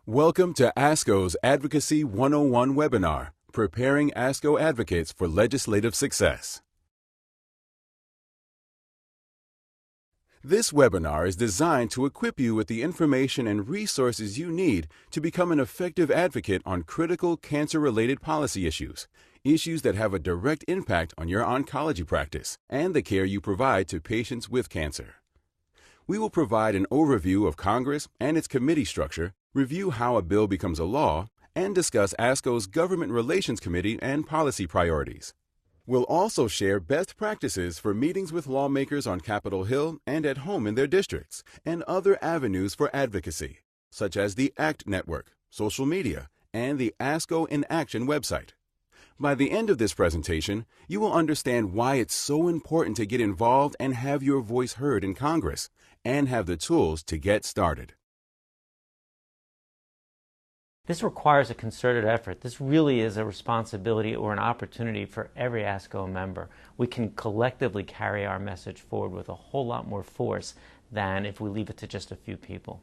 Welcome to ASCO's Advocacy 101 webinar, Preparing ASCO Advocates for Legislative Success. This webinar is designed to equip you with the information and resources you need to become an effective advocate on critical cancer-related policy issues that have a direct impact on your oncology practice and the care you provide to patients with cancer. We will provide an overview of Congress and its committee structure, review how a bill becomes a law, and discuss ASCO's Government Relations Committee and policy priorities. We'll also share best practices for meetings with lawmakers on Capitol Hill and at home in their districts, and other avenues for advocacy, such as the ACT Network, social media, and the ASCO in Action website. By the end of this presentation, you will understand why it's so important to get involved and have your voice heard in Congress, and have the tools to get started. This requires a concerted effort. This really is a responsibility or an opportunity for every ASCO member. We can collectively carry our message forward with a whole lot more force than if we leave it to just a few people.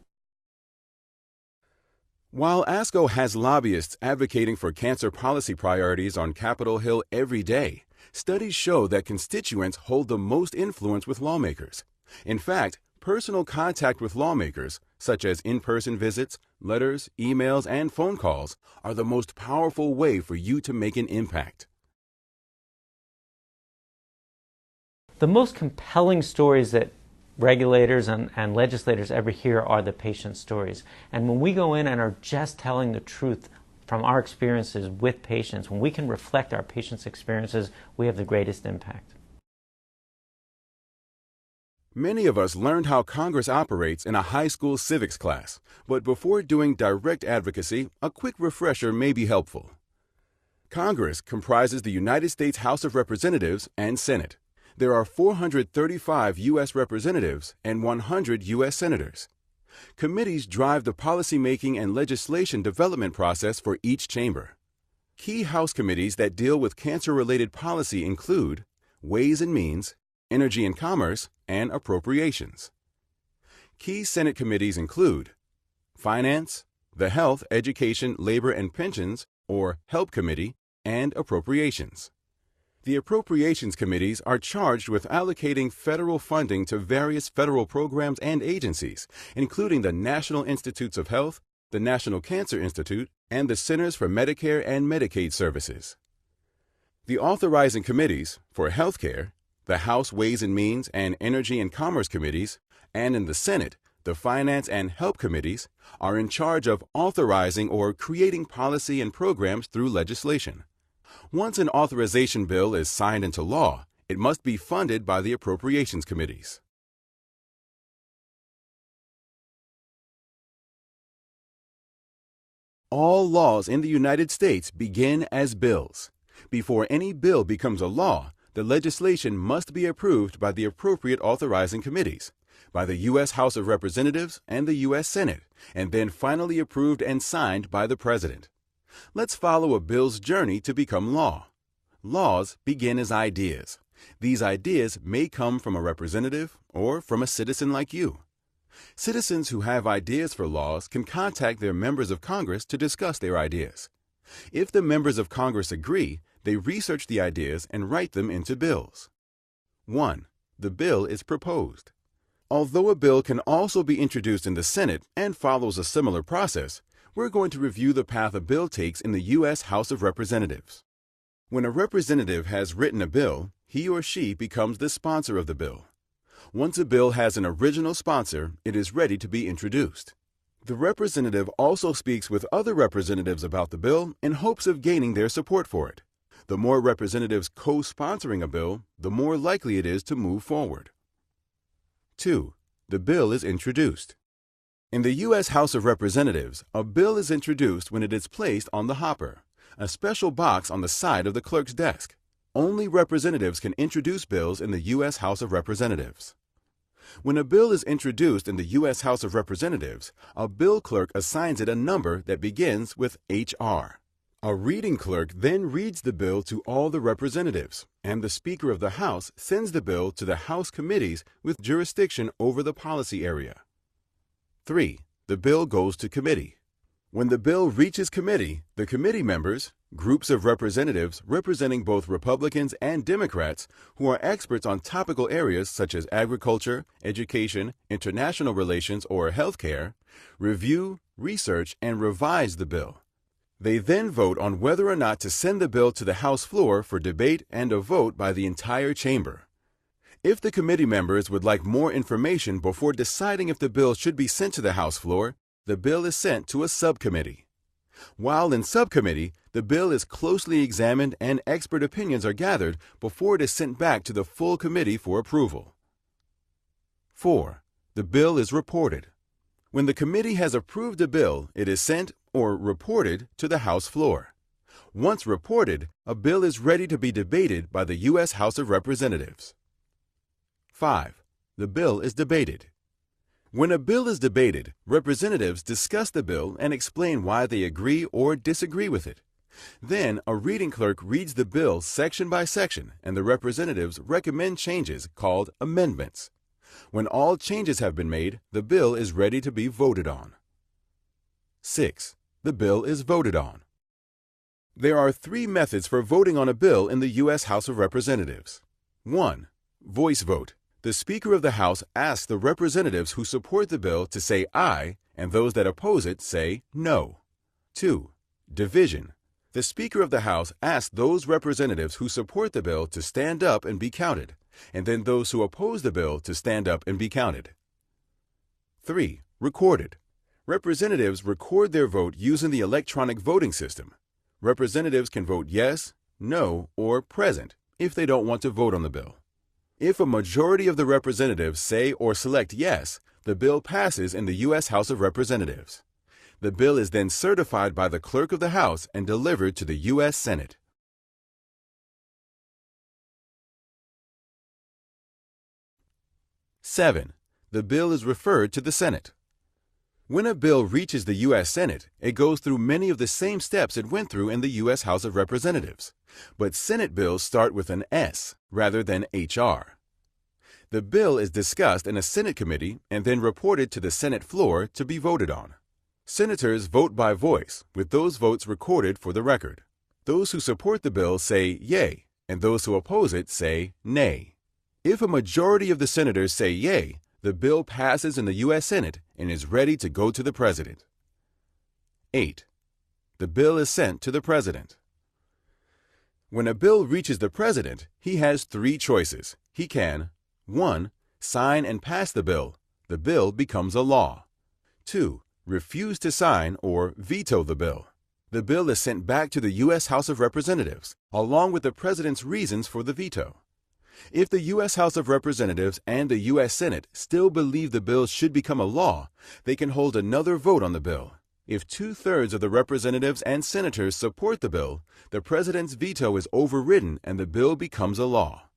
While ASCO has lobbyists advocating for cancer policy priorities on Capitol Hill every day, studies show that constituents hold the most influence with lawmakers. In fact, personal contact with lawmakers, such as in-person visits, letters, emails, and phone calls, are the most powerful way for you to make an impact. The most compelling stories that regulators and legislators ever hear are the patient stories. And when we go in and are just telling the truth from our experiences with patients, when we can reflect our patients' experiences, we have the greatest impact. Many of us learned how Congress operates in a high school civics class, but before doing direct advocacy, a quick refresher may be helpful. Congress comprises the United States House of Representatives and Senate. There are 435 U.S. representatives and 100 U.S. senators. Committees drive the policymaking and legislation development process for each chamber. Key House committees that deal with cancer-related policy include Ways and Means, Energy and Commerce, and Appropriations. Key Senate committees include Finance, the Health, Education, Labor, and Pensions, or HELP Committee, and Appropriations. The Appropriations Committees are charged with allocating federal funding to various federal programs and agencies, including the National Institutes of Health, the National Cancer Institute, and the Centers for Medicare and Medicaid Services. The Authorizing Committees for Healthcare, the House Ways and Means and Energy and Commerce Committees, and in the Senate, the Finance and HELP Committees, are in charge of authorizing or creating policy and programs through legislation. Once an authorization bill is signed into law, it must be funded by the Appropriations Committees. All laws in the United States begin as bills. Before any bill becomes a law, the legislation must be approved by the appropriate authorizing committees, by the U.S. House of Representatives and the U.S. Senate, and then finally approved and signed by the President. Let's follow a bill's journey to become law. Laws begin as ideas. These ideas may come from a representative or from a citizen like you. Citizens who have ideas for laws can contact their members of Congress to discuss their ideas. If the members of Congress agree, they research the ideas and write them into bills. 1. The bill is proposed. Although a bill can also be introduced in the Senate and follows a similar process, we're going to review the path a bill takes in the U.S. House of Representatives. When a representative has written a bill, he or she becomes the sponsor of the bill. Once a bill has an original sponsor, it is ready to be introduced. The representative also speaks with other representatives about the bill in hopes of gaining their support for it. The more representatives co-sponsoring a bill, the more likely it is to move forward. 2. The bill is introduced. In the U.S. House of Representatives, a bill is introduced when it is placed on the hopper, a special box on the side of the clerk's desk. Only representatives can introduce bills in the U.S. House of Representatives. When a bill is introduced in the U.S. House of Representatives, a bill clerk assigns it a number that begins with HR. A reading clerk then reads the bill to all the representatives, and the Speaker of the House sends the bill to the House committees with jurisdiction over the policy area. 3. The bill goes to committee. When the bill reaches committee, the committee members, groups of representatives representing both Republicans and Democrats who are experts on topical areas such as agriculture, education, international relations, or healthcare, review, research, and revise the bill. They then vote on whether or not to send the bill to the House floor for debate and a vote by the entire chamber. If the committee members would like more information before deciding if the bill should be sent to the House floor, the bill is sent to a subcommittee. While in subcommittee, the bill is closely examined and expert opinions are gathered before it is sent back to the full committee for approval. 4. The bill is reported. When the committee has approved a bill, it is sent or reported to the House floor. Once reported, a bill is ready to be debated by the U.S. House of Representatives. 5. The bill is debated. When a bill is debated, representatives discuss the bill and explain why they agree or disagree with it. Then, a reading clerk reads the bill section by section, and the representatives recommend changes called amendments. When all changes have been made, the bill is ready to be voted on. 6. The bill is voted on. There are 3 methods for voting on a bill in the U.S. House of Representatives. 1. Voice vote. The Speaker of the House asks the representatives who support the bill to say aye, and those that oppose it say no. 2. Division. The Speaker of the House asks those representatives who support the bill to stand up and be counted, and then those who oppose the bill to stand up and be counted. 3. Recorded. Representatives record their vote using the electronic voting system. Representatives can vote yes, no, or present if they don't want to vote on the bill. If a majority of the representatives say or select yes, the bill passes in the U.S. House of Representatives. The bill is then certified by the Clerk of the House and delivered to the U.S. Senate. Seven. The bill is referred to the Senate. When a bill reaches the U.S. Senate, it goes through many of the same steps it went through in the U.S. House of Representatives. But Senate bills start with an S rather than HR. The bill is discussed in a Senate committee and then reported to the Senate floor to be voted on. Senators vote by voice, with those votes recorded for the record. Those who support the bill say yay, and those who oppose it say nay. If a majority of the senators say yay, the bill passes in the U.S. Senate and is ready to go to the President. 8. The bill is sent to the President. When a bill reaches the President, he has 3 choices. He can 1. Sign and pass the bill. The bill becomes a law. 2. Refuse to sign or veto the bill. The bill is sent back to the U.S. House of Representatives, along with the President's reasons for the veto. If the U.S. House of Representatives and the U.S. Senate still believe the bill should become a law, they can hold another vote on the bill. If 2/3 of the representatives and senators support the bill, the President's veto is overridden and the bill becomes a law.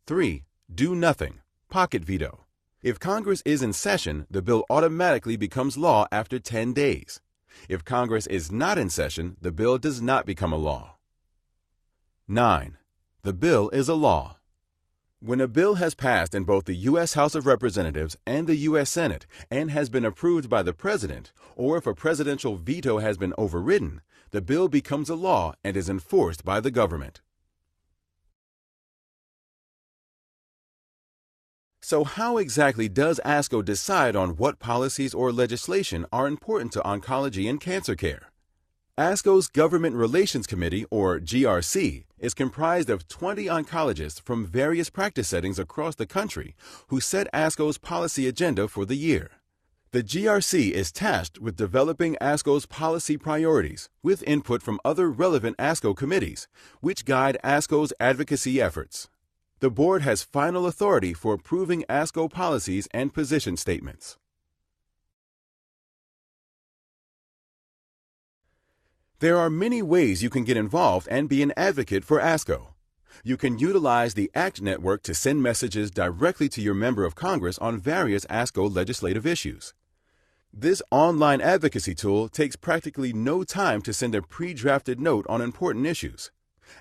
3. Do nothing. Pocket veto. If Congress is in session, the bill automatically becomes law after 10 days. If Congress is not in session, the bill does not become a law. 9. The bill is a law. When a bill has passed in both the U.S. House of Representatives and the U.S. Senate and has been approved by the President, or if a presidential veto has been overridden, the bill becomes a law and is enforced by the government. So how exactly does ASCO decide on what policies or legislation are important to oncology and cancer care? ASCO's Government Relations Committee, or GRC, is comprised of 20 oncologists from various practice settings across the country who set ASCO's policy agenda for the year. The GRC is tasked with developing ASCO's policy priorities with input from other relevant ASCO committees, which guide ASCO's advocacy efforts. The board has final authority for approving ASCO policies and position statements. There are many ways you can get involved and be an advocate for ASCO. You can utilize the ACT network to send messages directly to your member of Congress on various ASCO legislative issues. This online advocacy tool takes practically no time to send a pre-drafted note on important issues.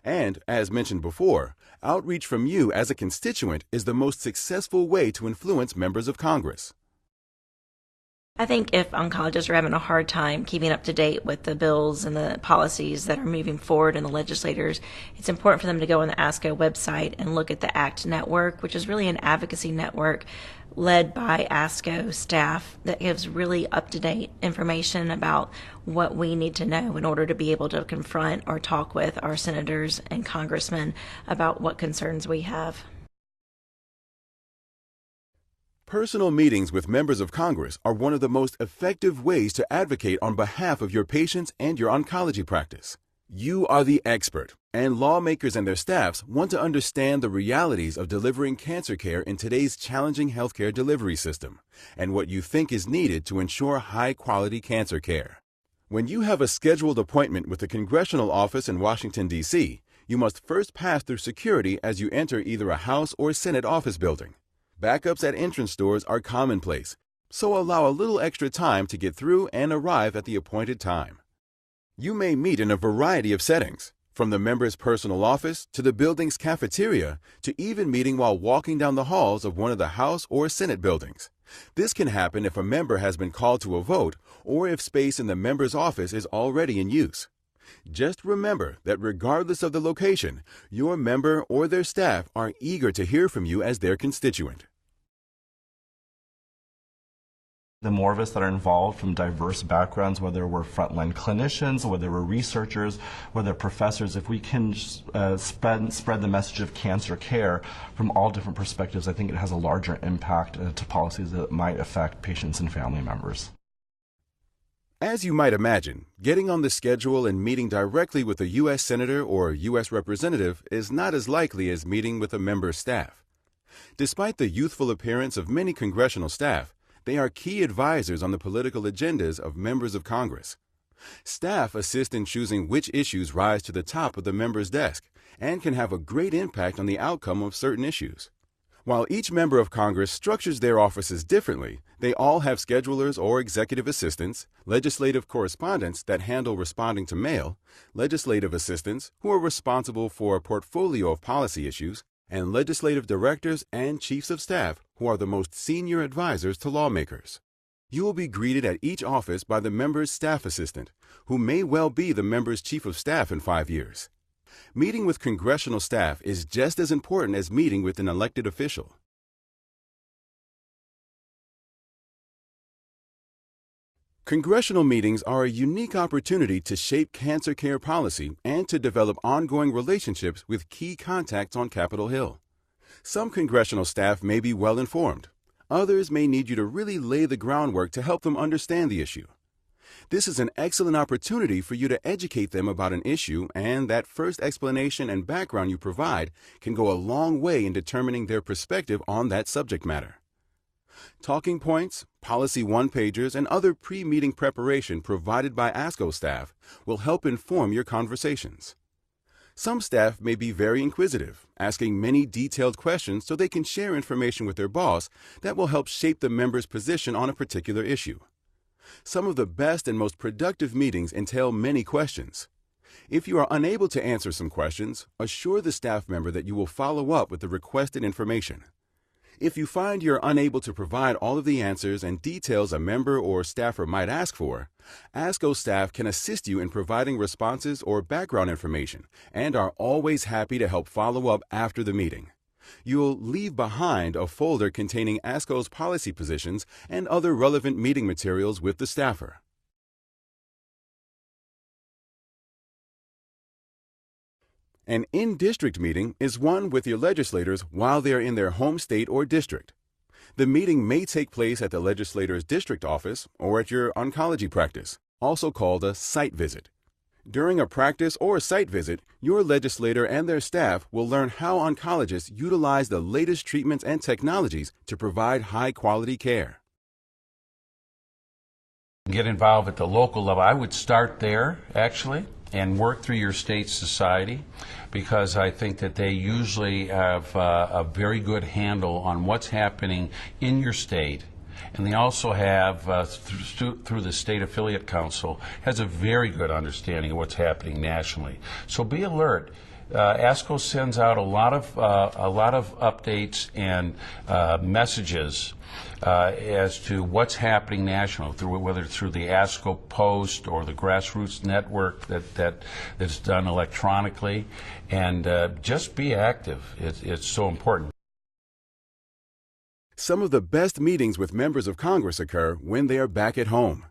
And, as mentioned before, outreach from you as a constituent is the most successful way to influence members of Congress. I think if oncologists are having a hard time keeping up to date with the bills and the policies that are moving forward in the legislators, it's important for them to go on the ASCO website and look at the ACT network, which is really an advocacy network led by ASCO staff that gives really up-to-date information about what we need to know in order to be able to confront or talk with our senators and congressmen about what concerns we have. Personal meetings with members of Congress are one of the most effective ways to advocate on behalf of your patients and your oncology practice. You are the expert, and lawmakers and their staffs want to understand the realities of delivering cancer care in today's challenging healthcare delivery system, and what you think is needed to ensure high-quality cancer care. When you have a scheduled appointment with the Congressional office in Washington, D.C., you must first pass through security as you enter either a House or Senate office building. Backups at entrance doors are commonplace, so allow a little extra time to get through and arrive at the appointed time. You may meet in a variety of settings, from the member's personal office to the building's cafeteria to even meeting while walking down the halls of one of the House or Senate buildings. This can happen if a member has been called to a vote or if space in the member's office is already in use. Just remember that regardless of the location, your member or their staff are eager to hear from you as their constituent. The more of us that are involved from diverse backgrounds, whether we're frontline clinicians, whether we're researchers, whether professors, if we can spread the message of cancer care from all different perspectives, I think it has a larger impact to policies that might affect patients and family members. As you might imagine, getting on the schedule and meeting directly with a U.S. Senator or U.S. Representative is not as likely as meeting with a member's staff. Despite the youthful appearance of many congressional staff, they are key advisors on the political agendas of members of Congress. Staff assist in choosing which issues rise to the top of the member's desk and can have a great impact on the outcome of certain issues. While each member of Congress structures their offices differently, they all have schedulers or executive assistants, legislative correspondents that handle responding to mail, legislative assistants who are responsible for a portfolio of policy issues, and legislative directors and chiefs of staff who are the most senior advisors to lawmakers. You will be greeted at each office by the member's staff assistant, who may well be the member's chief of staff in 5 years. Meeting with congressional staff is just as important as meeting with an elected official. Congressional meetings are a unique opportunity to shape cancer care policy and to develop ongoing relationships with key contacts on Capitol Hill. Some congressional staff may be well informed. Others may need you to really lay the groundwork to help them understand the issue. This is an excellent opportunity for you to educate them about an issue, and that first explanation and background you provide can go a long way in determining their perspective on that subject matter. Talking points, policy one-pagers, and other pre-meeting preparation provided by ASCO staff will help inform your conversations. Some staff may be very inquisitive, asking many detailed questions so they can share information with their boss that will help shape the member's position on a particular issue. Some of the best and most productive meetings entail many questions. If you are unable to answer some questions, assure the staff member that you will follow up with the requested information. If you find you're unable to provide all of the answers and details a member or staffer might ask for, ASCO staff can assist you in providing responses or background information and are always happy to help follow up after the meeting. You'll leave behind a folder containing ASCO's policy positions and other relevant meeting materials with the staffer. An in-district meeting is one with your legislators while they are in their home state or district. The meeting may take place at the legislator's district office or at your oncology practice, also called a site visit. During a practice or site visit, your legislator and their staff will learn how oncologists utilize the latest treatments and technologies to provide high-quality care. Get involved at the local level. I would start there, actually, and work through your state society, because I think that they usually have a very good handle on what's happening in your state. And they also have, through the State Affiliate Council, has a very good understanding of what's happening nationally. So be alert. ASCO sends out a lot of updates and messages as to what's happening nationally, whether it's through the ASCO Post or the Grassroots Network that's done electronically. And just be active. It's so important. Some of the best meetings with members of Congress occur when they are back at home.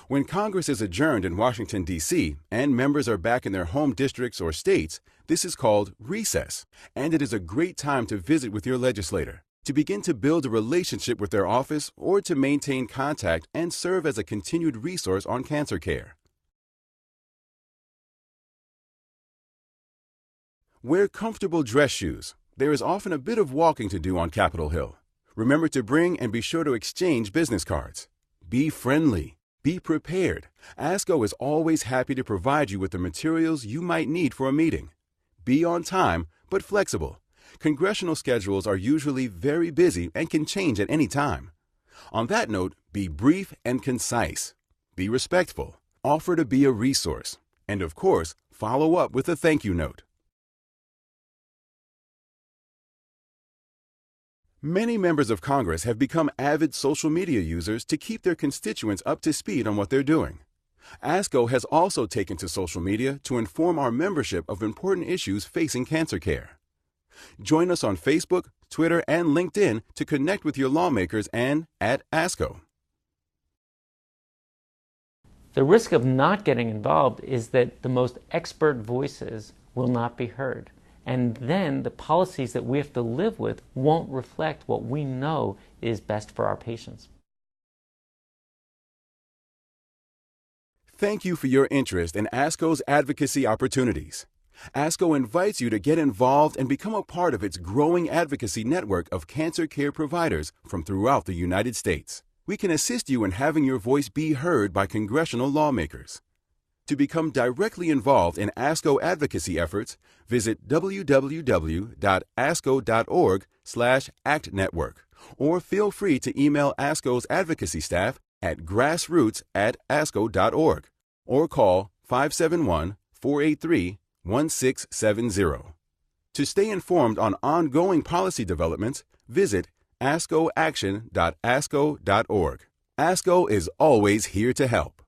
When Congress is adjourned in Washington, D.C., and members are back in their home districts or states, this is called recess, and it is a great time to visit with your legislator, to begin to build a relationship with their office, or to maintain contact and serve as a continued resource on cancer care. Wear comfortable dress shoes. There is often a bit of walking to do on Capitol Hill. Remember to bring and be sure to exchange business cards. Be friendly. Be prepared. ASCO is always happy to provide you with the materials you might need for a meeting. Be on time, but flexible. Congressional schedules are usually very busy and can change at any time. On that note, be brief and concise. Be respectful. Offer to be a resource. And of course, follow up with a thank you note. Many members of Congress have become avid social media users to keep their constituents up to speed on what they're doing. ASCO has also taken to social media to inform our membership of important issues facing cancer care. Join us on Facebook, Twitter, and LinkedIn to connect with your lawmakers and at ASCO. The risk of not getting involved is that the most expert voices will not be heard. And then the policies that we have to live with won't reflect what we know is best for our patients. Thank you for your interest in ASCO's advocacy opportunities. ASCO invites you to get involved and become a part of its growing advocacy network of cancer care providers from throughout the United States. We can assist you in having your voice be heard by congressional lawmakers. To become directly involved in ASCO advocacy efforts, visit www.asco.org/ACTNetwork, or feel free to email ASCO's advocacy staff at grassroots@asco.org, or call 571-483-1670. To stay informed on ongoing policy developments, visit ascoaction.asco.org. ASCO is always here to help.